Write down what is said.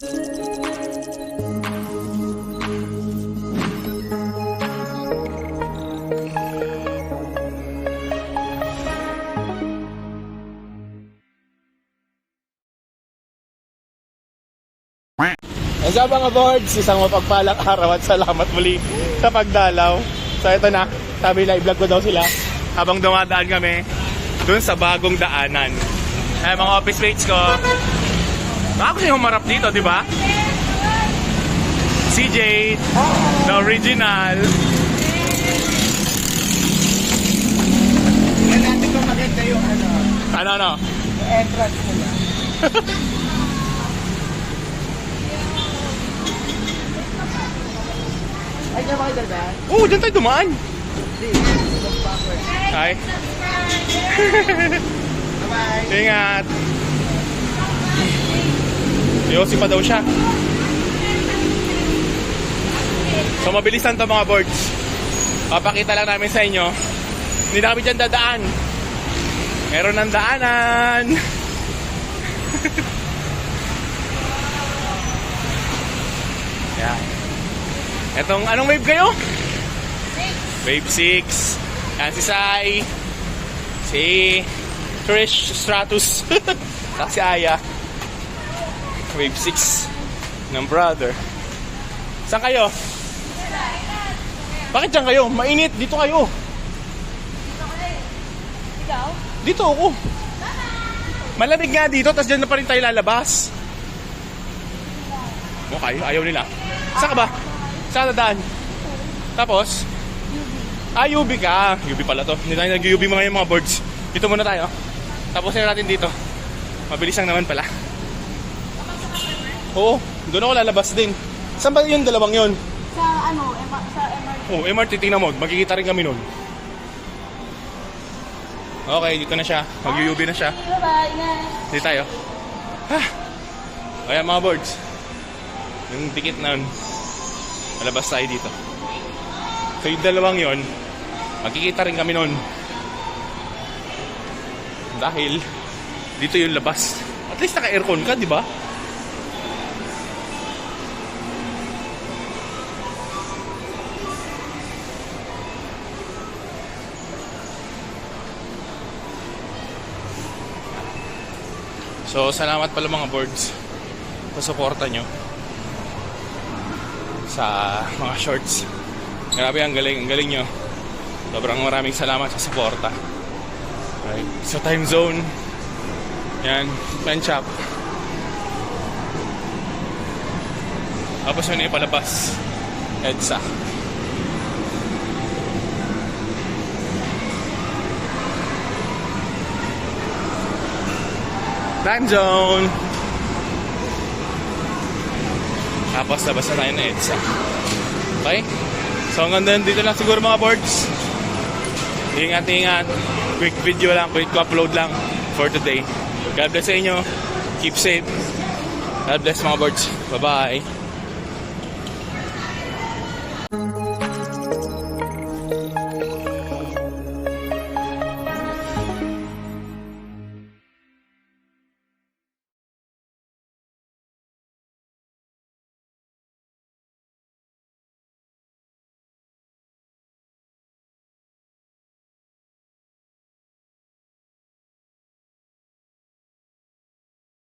Sa mga boards, isang mapagpalang araw at salamat muli sa pagdalaw. So ito na, sabi na i-vlog ko daw sila habang dumadaan kami dun sa bagong daanan. Eh mga office mates ko, baka kasi humarap dito, di ba? CJ, the original. Yan natin kung maganda yung Ano? entrance nila. Ay, diyan makita ba? Oo, dyan tayo dumaan. Hi. Bye-bye. Ingat. Yosi pa daw siya. So mabilis lang to mga boards. Papakita lang namin sa inyo. Hindi na kami dyan dadaan. Meron ng daanan. Yan. Etong anong wave kayo? Wave 6. Yan si Sai. Si Trish Stratus. Saka si Aya. Wave 6 ng brother. Saan kayo? Bakit dyan kayo? Mainit. Dito kayo. Dito ako. Malamig nga dito, tapos dyan na pa rin tayo lalabas. Okay, ayaw nila. Saan ka ba? Saan dadaan? Tapos? UB ka. UB pala to. Hindi tayo nag-UB mga boards. Dito muna tayo. Tapos na natin dito. Mabilis lang naman pala. Oo, doon ako lalabas din. Saan ba yung dalawang yun? Sa MRT. Oo, MRT, tingnan mo. Magkikita rin kami nun. Okay, dito na siya. Mag-UB na siya. Bye-bye, ingat. Dito tayo. Ayan mga boards. Yung dikit na yun. Malabas tayo dito. So yung dalawang yun, magkikita rin kami nun. Dahil dito yung labas. At least naka-aircon ka, di ba? So salamat pala mga boards sa suporta nyo sa mga shorts. Grabe, ang galing nyo. Sobrang maraming salamat sa suporta. Right. So time zone. Yan, pen shop. Tapos yun ipalabas. EDSA. Time zone. Tapos labas na tayo na EDSA. Okay? So hanggang dito lang siguro mga boards. Ingat. Quick video lang, quick upload lang for today. God bless sa inyo. Keep safe. God bless mga boards. Bye-bye.